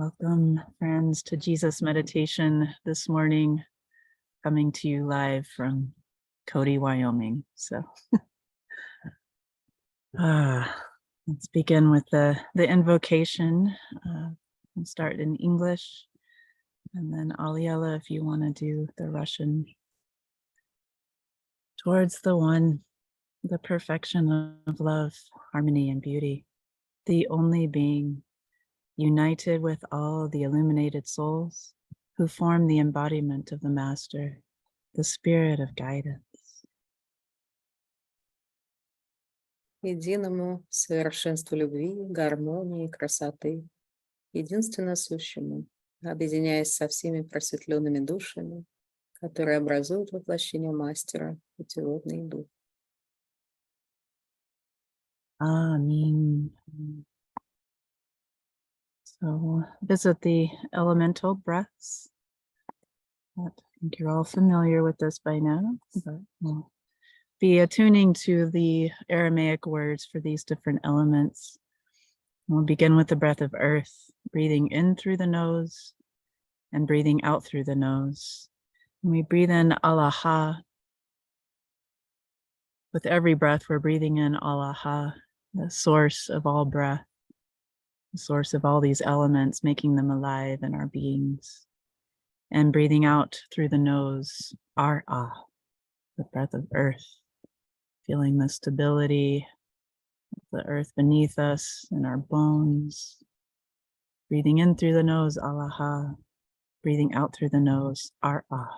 Welcome, friends, to Jesus Meditation this morning, coming to you live from Cody, Wyoming. So, let's begin with the invocation. We'll start in English, and then Aliela, if you want to do the Russian. Towards the One, the perfection of love, harmony, and beauty, the only being, united with all the illuminated souls who form the embodiment of the Master, the spirit of guidance. Единому совершенству любви, гармонии, красоты, единственно сущему, объединяясь со всеми просветленными душами, которые образуют воплощение Мастера, путеводный дух. Amen. So visit the elemental breaths. I think you're all familiar with this by now, but we'll be attuning to the Aramaic words for these different elements. We'll begin with the breath of earth, breathing in through the nose and breathing out through the nose. When we breathe in Allaha, with every breath, we're breathing in Allaha, the source of all breath, the source of all these elements, making them alive in our beings. And breathing out through the nose, Ar-Ah, the breath of earth, feeling the stability of the earth beneath us and our bones. Breathing in through the nose, Allaha, breathing out through the nose, Ar-Ah.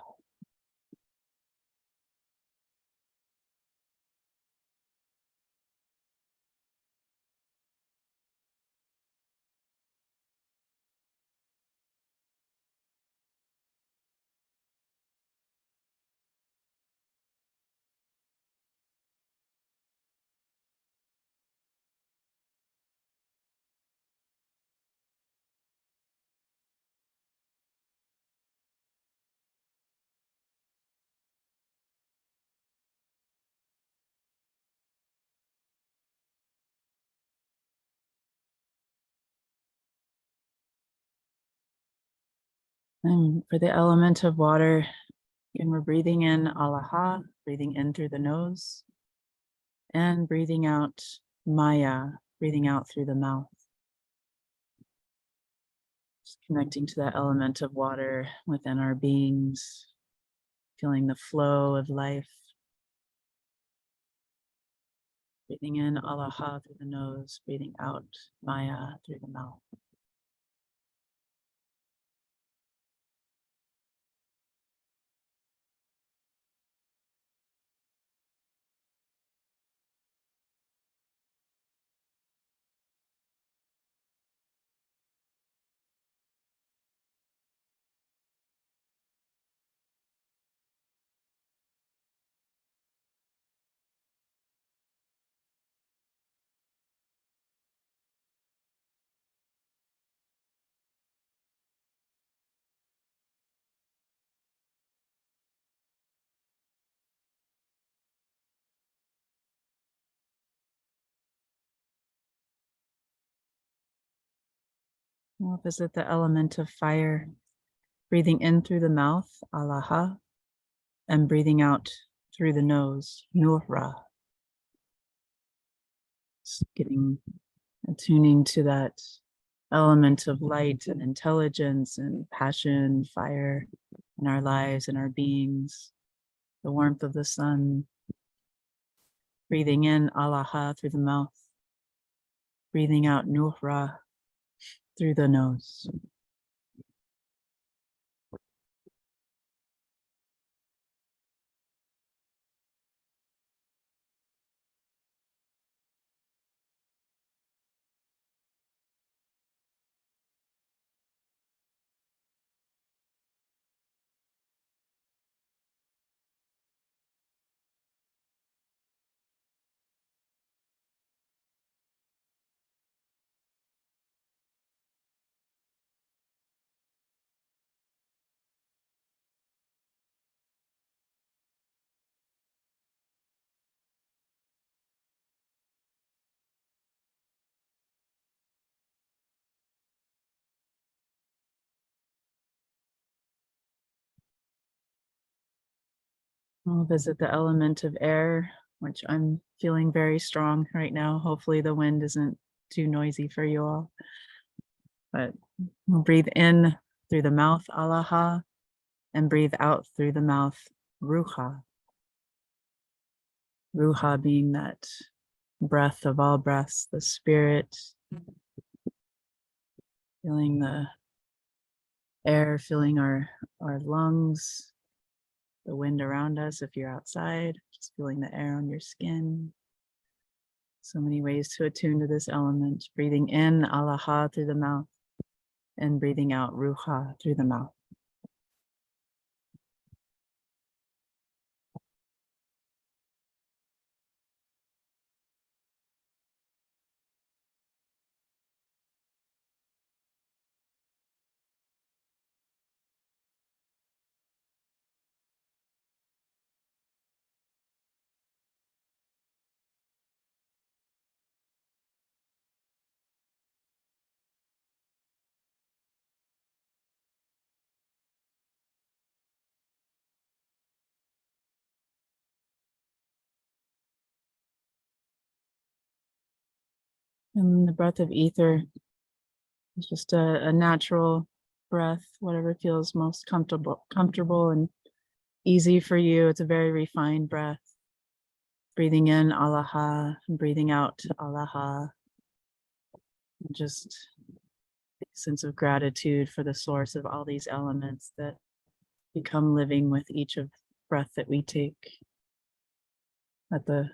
And for the element of water, again, we're breathing in Allaha, breathing in through the nose, and breathing out Maya, breathing out through the mouth. Just connecting to that element of water within our beings, feeling the flow of life. Breathing in Allaha through the nose, breathing out Maya through the mouth. We'll visit the element of fire, breathing in through the mouth, Allaha, and breathing out through the nose, Nurra. Just getting attuning to that element of light and intelligence and passion, fire in our lives and our beings, the warmth of the sun. Breathing in Allaha through the mouth, breathing out Nurra through the nose. We'll visit the element of air, which I'm feeling very strong right now. Hopefully the wind isn't too noisy for you all. But we'll breathe in through the mouth, Alaha, and breathe out through the mouth, Ruha. Ruha being that breath of all breaths, the spirit, feeling the air, filling our lungs, the wind around us if you're outside, just feeling the air on your skin. So many ways to attune to this element. Breathing in, Alaha, through the mouth, and breathing out, Ruha, through the mouth. And the breath of ether is just a natural breath, whatever feels most comfortable and easy for you. It's a very refined breath. Breathing in, Alaha, and breathing out, Alaha. Just a sense of gratitude for the source of all these elements that become living with each of breath that we take. Let the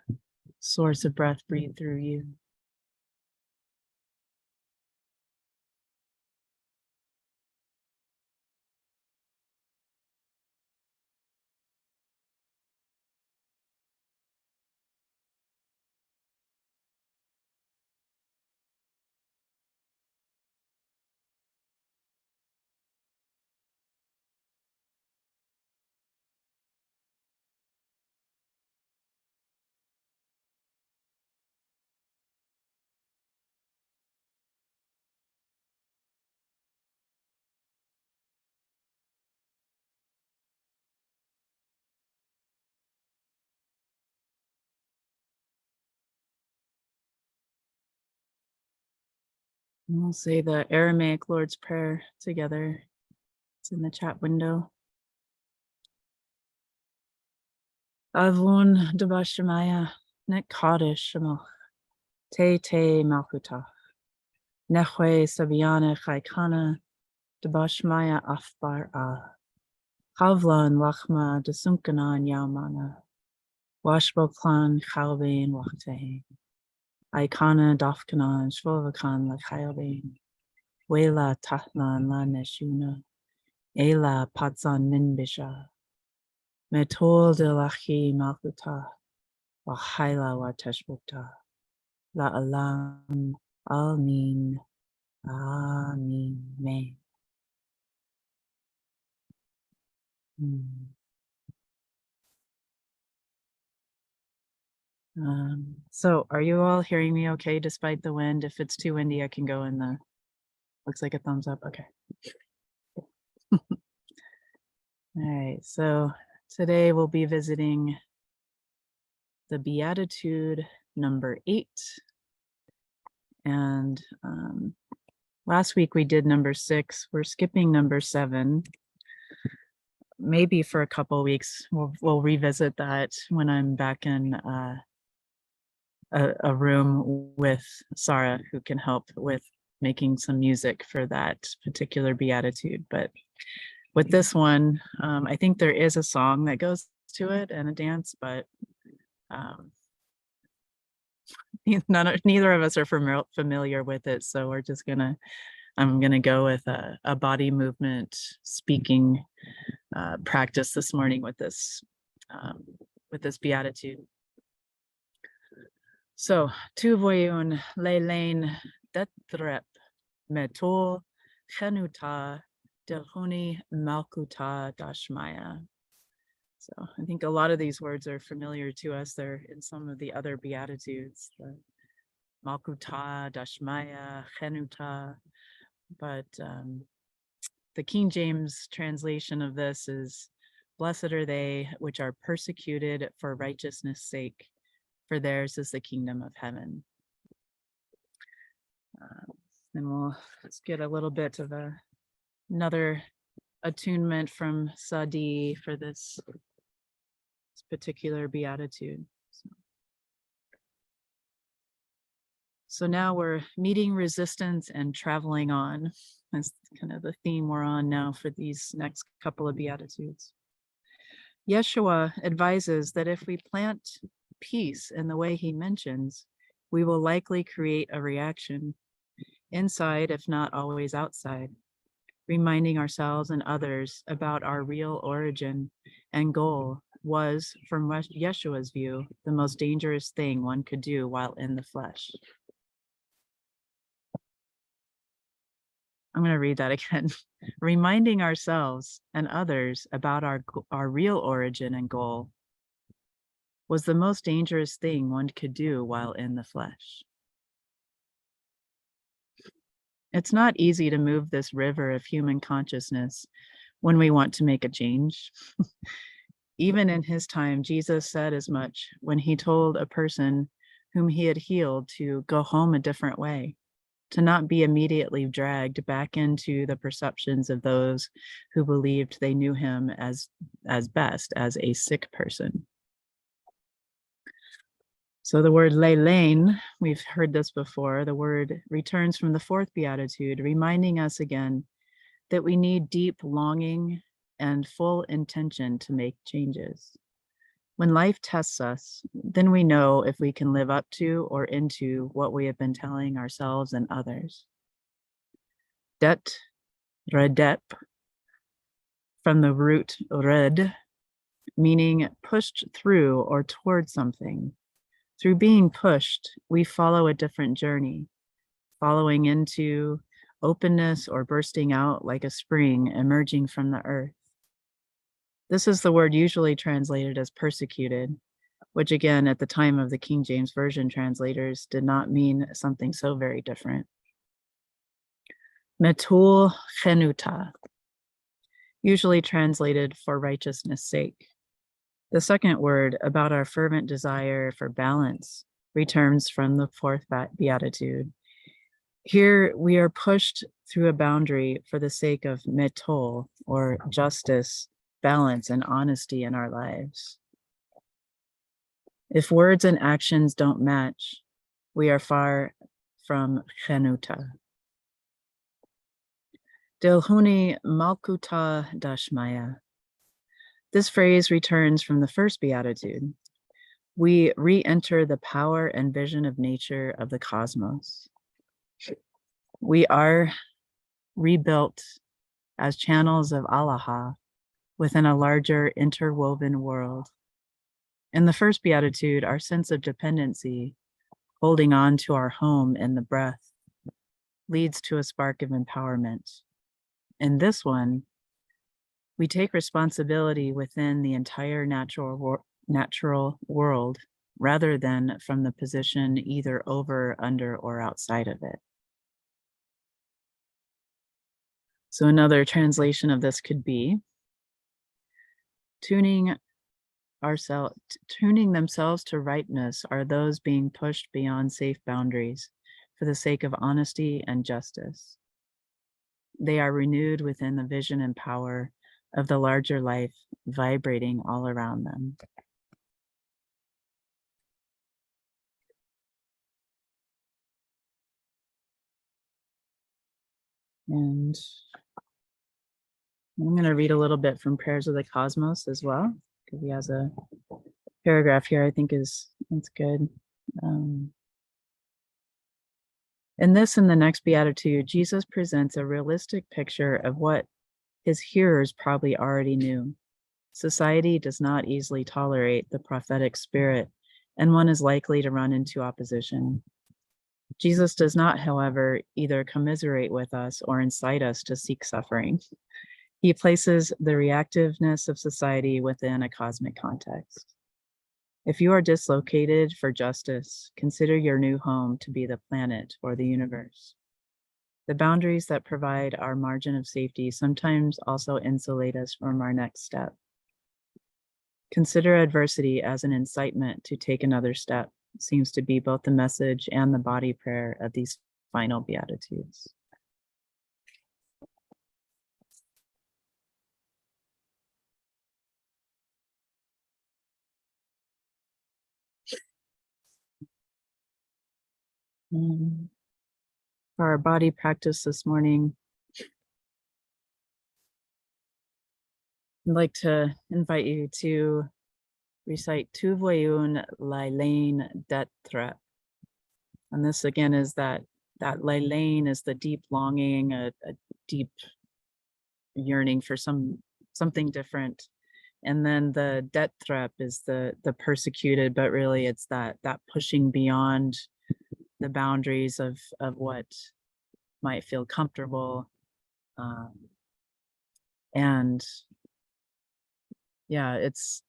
source of breath breathe through you. And we'll say the Aramaic Lord's Prayer together. It's in the chat window. Avun Dabashamaya Nek Kaddish Shemach Te Malkuta Nechwe Sabiane Chaikana Dabashmaya Afbar A Havlan Lachma Desunkanan Yaumana Washboklan Chalbein Wachtein Aikana Dafkanan Shvovakan Lachailbein Wela Tahlan La Neshuna Ela Patsan Minbisha Metol de Lachi Malkuta Wahaila Wateshbukta La Alam Amin Amin May. So are you all hearing me okay despite the wind? If it's too windy, I can go in the, looks like a thumbs up. Okay. All right, so today we'll be visiting the Beatitude number 8. And last week we did number 6. We're skipping number 7. Maybe for a couple weeks, we'll revisit that when I'm back in a room with Sarah, who can help with making some music for that particular Beatitude. But with this one, I think there is a song that goes to it and a dance, but neither of us are familiar with it. So we're just I'm gonna go with a body movement speaking practice this morning with this Beatitude. So, tu voyun leilein detrep metul chenuta delhuni malkuta dashmaya. So I think a lot of these words are familiar to us. They're in some of the other Beatitudes, the malkuta, dashmaya, chenuta. But the King James translation of this is Blessed are they which are persecuted for righteousness' sake, for theirs is the kingdom of heaven. And let's get a little bit of another attunement from Sirat-i for this particular beatitude. So now we're meeting resistance and traveling on. That's kind of the theme we're on now for these next couple of beatitudes. Yeshua advises that if we plant peace in the way he mentions, we will likely create a reaction, inside if not always outside, reminding ourselves and others about our real origin and goal was, from Yeshua's view, the most dangerous thing one could do while in the flesh. I'm going to read that again. Reminding ourselves and others about our real origin and goal was the most dangerous thing one could do while in the flesh. It's not easy to move this river of human consciousness when we want to make a change. Even in his time, Jesus said as much when he told a person whom he had healed to go home a different way, to not be immediately dragged back into the perceptions of those who believed they knew him as best as a sick person. So the word leilein, we've heard this before, the word returns from the fourth beatitude, reminding us again that we need deep longing and full intention to make changes. When life tests us, then we know if we can live up to or into what we have been telling ourselves and others. Det, redep, from the root red, meaning pushed through or toward something. Through being pushed, we follow a different journey, following into openness or bursting out like a spring emerging from the earth. This is the word usually translated as persecuted, which again, at the time of the King James Version translators, did not mean something so very different. Metul chenuta, usually translated for righteousness' sake. The second word about our fervent desire for balance returns from the fourth beatitude. Here we are pushed through a boundary for the sake of metol, or justice, balance, and honesty in our lives. If words and actions don't match, we are far from chenuta. Dilhuni malkuta dashmaya. This phrase returns from the first beatitude. We re-enter the power and vision of nature of the cosmos. We are rebuilt as channels of Allah within a larger interwoven world. In the first beatitude, our sense of dependency, holding on to our home in the breath, leads to a spark of empowerment. In this one, we take responsibility within the entire natural world rather than from the position either over, under, or outside of it. So another translation of this could be tuning themselves to rightness are those being pushed beyond safe boundaries for the sake of honesty and justice. They are renewed within the vision and power of the larger life vibrating all around them. And I'm going to read a little bit from Prayers of the Cosmos as well, because he has a paragraph here I think it's good. In this and the next beatitude, Jesus presents a realistic picture of what his hearers probably already knew. Society does not easily tolerate the prophetic spirit, and one is likely to run into opposition. Jesus does not, however, either commiserate with us or incite us to seek suffering. He places the reactiveness of society within a cosmic context. If you are dislocated for justice, consider your new home to be the planet or the universe. The boundaries that provide our margin of safety sometimes also insulate us from our next step. Consider adversity as an incitement to take another step. Seems to be both the message and the body prayer of these final Beatitudes. For our body practice this morning, I'd like to invite you to recite Tu Voyun Lailain Detre. And this again is that Lailain is the deep longing, a deep yearning for something different. And then the Detrep is the persecuted, but really it's that pushing beyond the boundaries of what might feel comfortable. And yeah, it's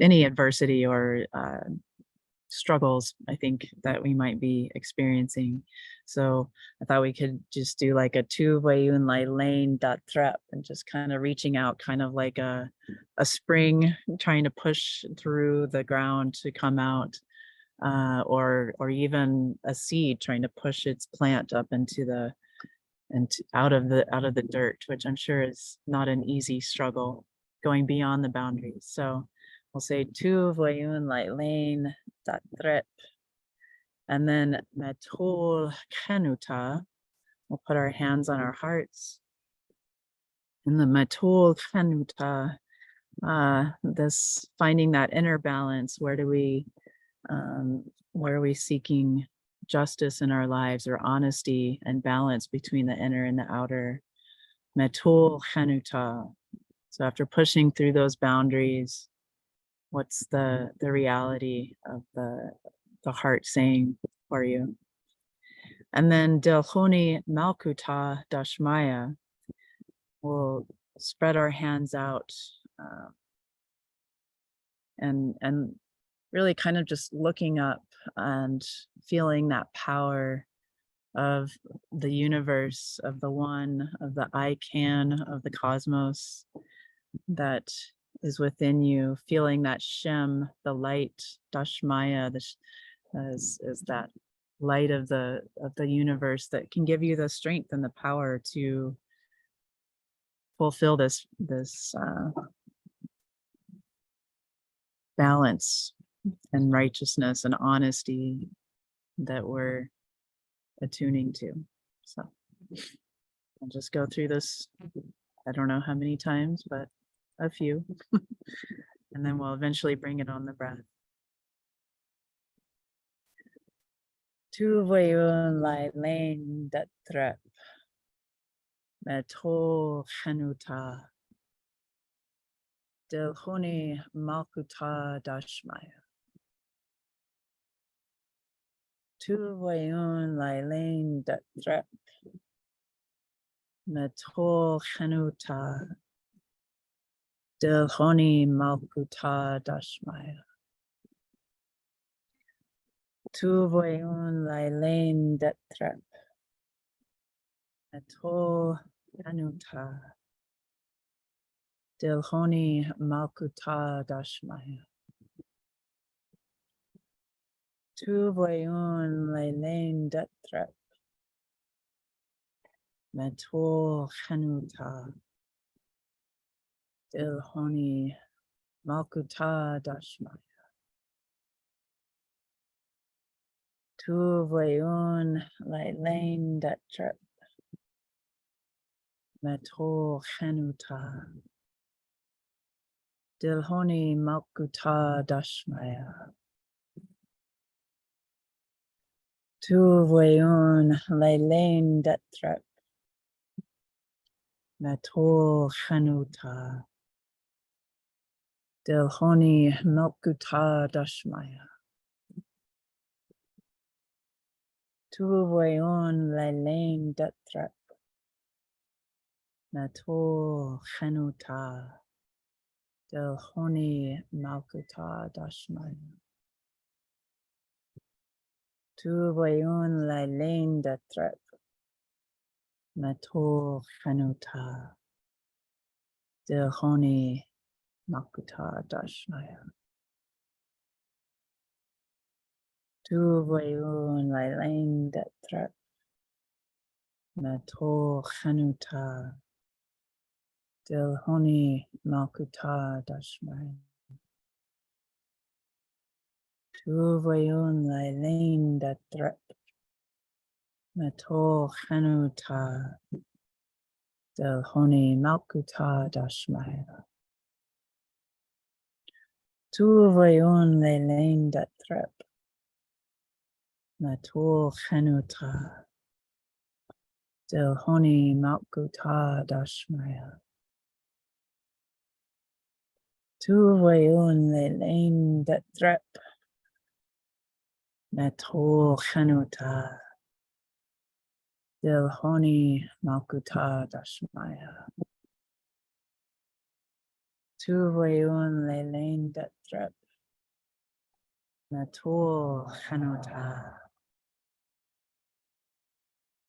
any adversity or struggles, I think, that we might be experiencing. So I thought we could just do like a Tu Vayun Lai Lane dot Trep and just kind of reaching out, kind of like a spring trying to push through the ground to come out, or even a seed trying to push its plant up into the out of the dirt, which I'm sure is not an easy struggle, going beyond the boundaries. So we'll say Tu Voyun Lai Lane dot Trep, and then Metul Kenuta. We'll put our hands on our hearts. In the Metul Kenuta, this finding that inner balance. Where are we seeking justice in our lives, or honesty and balance between the inner and the outer? Metul Kenuta. So after pushing through those boundaries, what's the reality of the heart saying for you? And then Delchoni Malkuta Dashmaya, we'll spread our hands out, and really kind of just looking up and feeling that power of the universe, of the one, of the I can, of the cosmos that is within you, feeling that Shem, the light, Dashmaya, is that light of the universe that can give you the strength and the power to fulfill this balance and righteousness and honesty that we're attuning to. So I'll just go through this, I don't know how many times, but a few, and then we'll eventually bring it on the breath. Tu Voyun Lai Lane Detrep, Meto Chenuta, Delchoni Malkuta Dashmaya. Tu Voyun Lai Lane Detrep, Meto Chenuta, Delchoni Malkuta Dashmaya. Tu Voyun Lai Lane Detrep, Meto Chenuta, Delchoni Malkuta Dashmaya. Tu Voyun Lai Lane Detrep, Meto Chenuta, Delchoni Malkuta Dashmaya. Tu Voyun Lai Lane Detrep, Meto Chenuta, Delchoni Malkuta Dashmaya. Tu Voyun Lai Lane Detrep, Meto Chenuta, Delchoni Malkuta Dashmaya. Tu Voyun Lai Lane Detrep, Meto Chenuta, Delchoni Malkuta Dashmaya. Tu Voyun Lai Lane Detrep, Meto Chenuta, Delchoni Makuta Dashnaya. Tu Vayun Lailain Detrep. Meto Hanuta. Dilhoni Malkuta Dashmaya. Tu Vayun Lailain Detrep. Meto Hanuta. Dilhoni Malkuta Dashmaya. Tu Vayun Lailain Detrep. Meto Hanuta. Dilhoni Malkuta Dashmaya. Tu Vayun Lailain Detrep. Meto Hanuta. Dilhoni Malkuta Dashmaya. Tu Vayun Lailain Detrep. Meto Hanuta.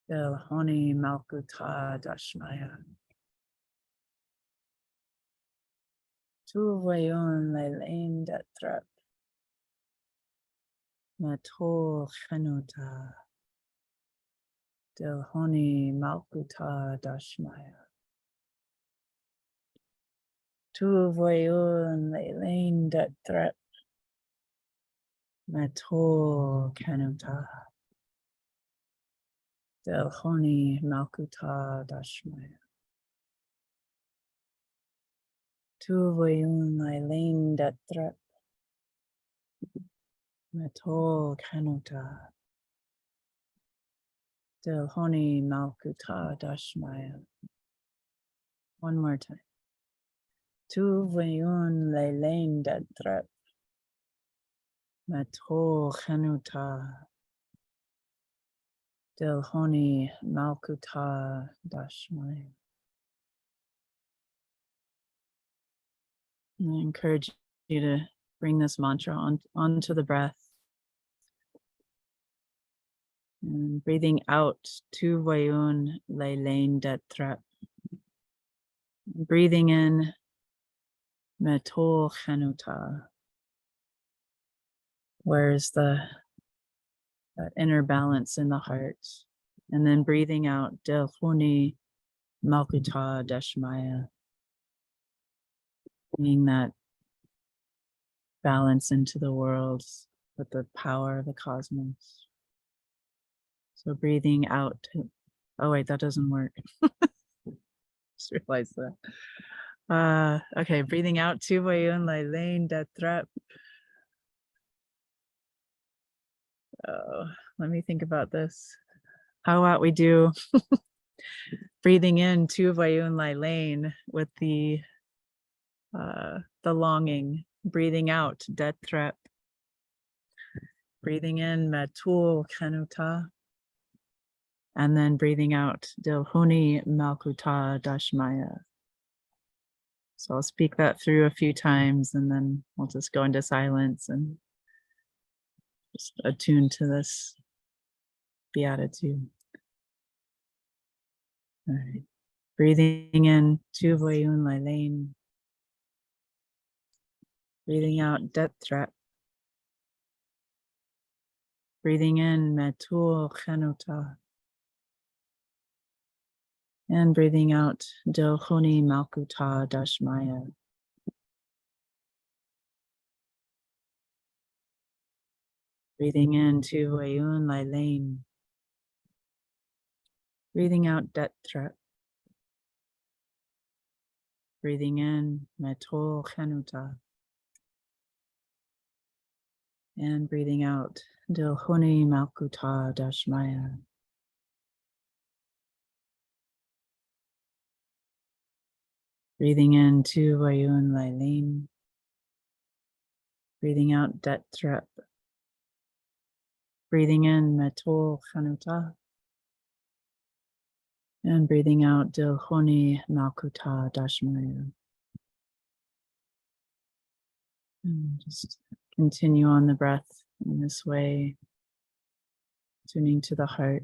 Dilhoni Malkuta Dashmaya. Tu Vayun Lailain Detrep. Meto Hanuta. Dilhoni Malkuta Dashmaya. Tu Vayun Lailain Detrep. Meto Hanuta. Dilhoni Malkuta Dashmaya. Tu Vayun Lailain Detrep. Meto Hanuta. Dilhoni Malkuta Dashmaya. One more time. Tu Vayun Lailain Detrep. Meto Hanuta. Dilhoni Malkuta Dashmaya. And I encourage you to bring this mantra onto the breath. And breathing out, Tu Vayun Lailain Detrep. Breathing in, Meto Hanuta. Where's that inner balance in the heart? And then breathing out, Dilhoni Malkuta Dashmaya. Bringing that balance into the world with the power of the cosmos. So breathing out. Oh wait, that doesn't work. Just realized that. Okay, breathing out, Tu Vayun Lailain Detrep. Oh, let me think about this. How about we do breathing in Tu Vayun Lailain with the longing, breathing out Detrep, breathing in Metul Hanuta, and then breathing out Dilhoni Malkuta Dashmaya. So I'll speak that through a few times and then we'll just go into silence and just attune to this beatitude. All right. Breathing in Tu Vayun Lailain. Breathing out Detrep. Breathing in Metul Hanuta. And breathing out Dilhoni Malkuta Dashmaya. Breathing in Tu Vayun Lailain. Breathing out Detrep. Breathing in Metul Hanuta. And breathing out Dilhoni Malkuta Dashmaya. Breathing in Tu Vayun Lailain. Breathing out Detrep. Breathing in Metul Hanuta. And breathing out Dilhoni Malkuta Dashmaya. And just continue on the breath in this way, tuning to the heart.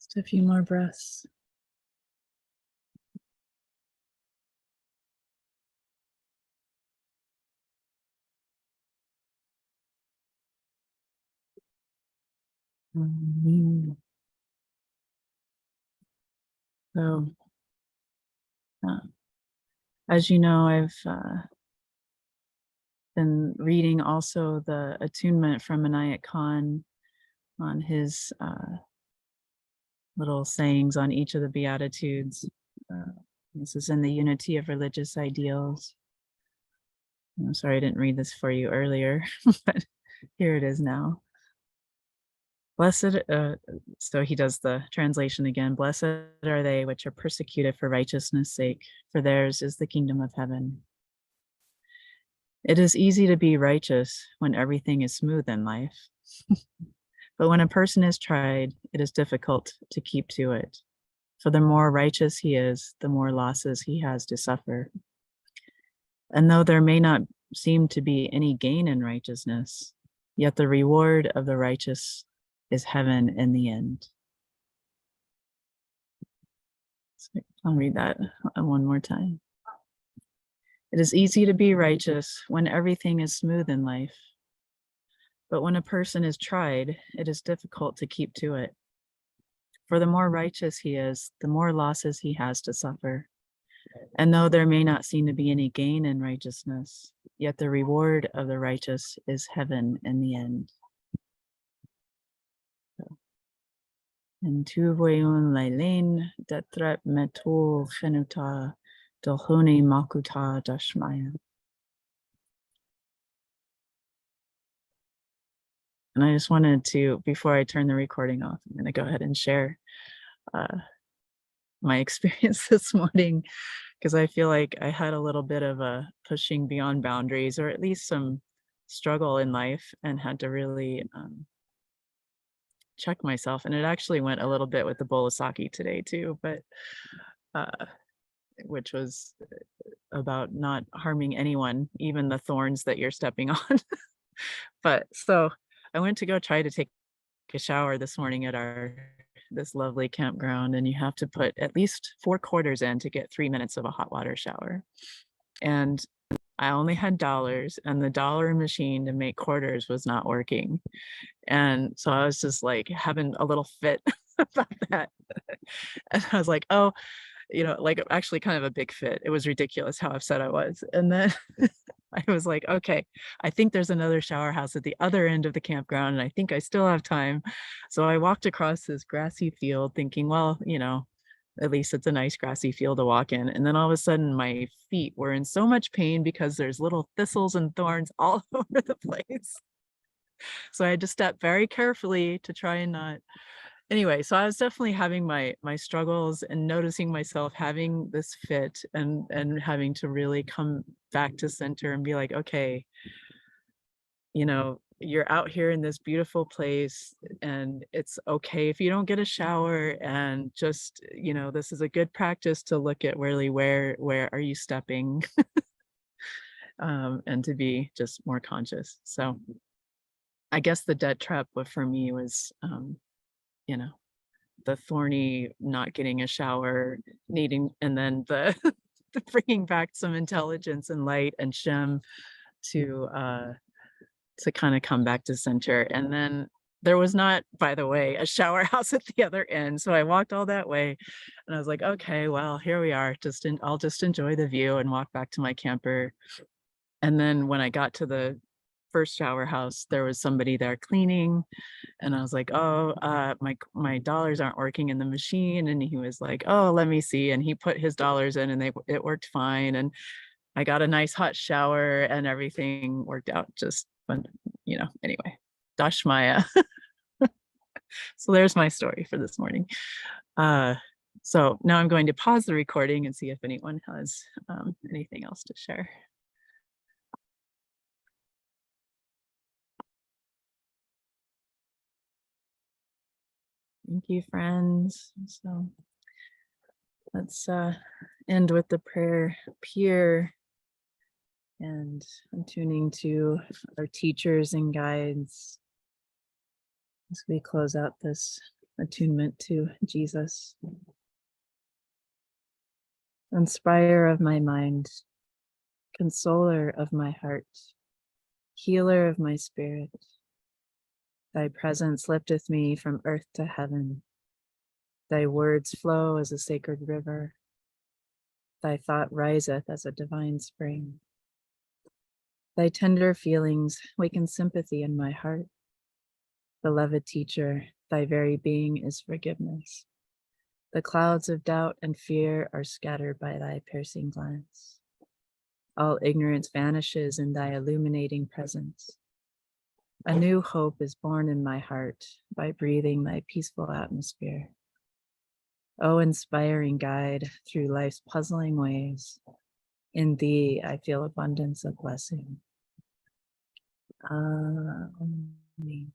Just a few more breaths. Mm. So, uh, as you know, I've been reading also the attunement from Anayat Khan on his little sayings on each of the Beatitudes. Uh, this is in the Unity of Religious Ideals. I'm sorry I didn't read this for you earlier, but here it is now. Blessed, so he does the translation again. Blessed are they which are persecuted for righteousness' sake, for theirs is the kingdom of heaven. It is easy to be righteous when everything is smooth in life. But when a person is tried, it is difficult to keep to it. For the more righteous he is, the more losses he has to suffer. And though there may not seem to be any gain in righteousness, yet the reward of the righteous is heaven in the end. So I'll read that one more time. It is easy to be righteous when everything is smooth in life. But when a person is tried, it is difficult to keep to it. For the more righteous he is, the more losses he has to suffer. And though there may not seem to be any gain in righteousness, yet the reward of the righteous is heaven in the end. And tu voyun lailain detrep metul chenuta dolhoni makuta dashmaya. And I just wanted to, before I turn the recording off, I'm going to go ahead and share my experience this morning, because I feel like I had a little bit of a pushing beyond boundaries, or at least some struggle in life, and had to really check myself. And it actually went a little bit with the bowl of sake today too, but which was about not harming anyone, even the thorns that you're stepping on. But so I went to go try to take a shower this morning at this lovely campground, and you have to put at least 4 quarters in to get 3 minutes of a hot water shower. And I only had dollars, and the dollar machine to make quarters was not working. And so I was just like having a little fit about that. And I was like, oh, like actually kind of a big fit. It was ridiculous how upset I was. And then I was like, okay, I think there's another shower house at the other end of the campground, and I think I still have time. So I walked across this grassy field thinking, well, at least it's a nice grassy field to walk in. And then all of a sudden my feet were in so much pain because there's little thistles and thorns all over the place. So I had to step very carefully to try and not. Anyway, so I was definitely having my struggles and noticing myself having this fit, and having to really come back to center and be like, okay, you're out here in this beautiful place, and it's okay if you don't get a shower, and just, this is a good practice to look at really where are you stepping, and to be just more conscious. So I guess the debt trap for me was, the thorny not getting a shower, needing, and then the bringing back some intelligence and light and shem to kind of come back to center. And then there was not, by the way, a shower house at the other end. So I walked all that way, and I was like, okay, well, here we are. I'll just enjoy the view and walk back to my camper. And then when I got to the first shower house, there was somebody there cleaning, and I was like, oh, my dollars aren't working in the machine. And he was like, oh, let me see. And he put his dollars in, and it worked fine. And I got a nice hot shower, and everything worked out just fun, anyway, Dashmaya. So there's my story for this morning. So now I'm going to pause the recording and see if anyone has anything else to share. Thank you, friends. So let's end with the prayer Peer. And I'm tuning to our teachers and guides as we close out this attunement to Jesus. Inspire of my mind, consoler of my heart, healer of my spirit. Thy presence lifteth me from earth to heaven. Thy words flow as a sacred river. Thy thought riseth as a divine spring. Thy tender feelings waken sympathy in my heart. Beloved teacher, thy very being is forgiveness. The clouds of doubt and fear are scattered by thy piercing glance. All ignorance vanishes in thy illuminating presence. A new hope is born in my heart by breathing thy peaceful atmosphere. O inspiring guide through life's puzzling ways, in thee I feel abundance of blessing. Amen.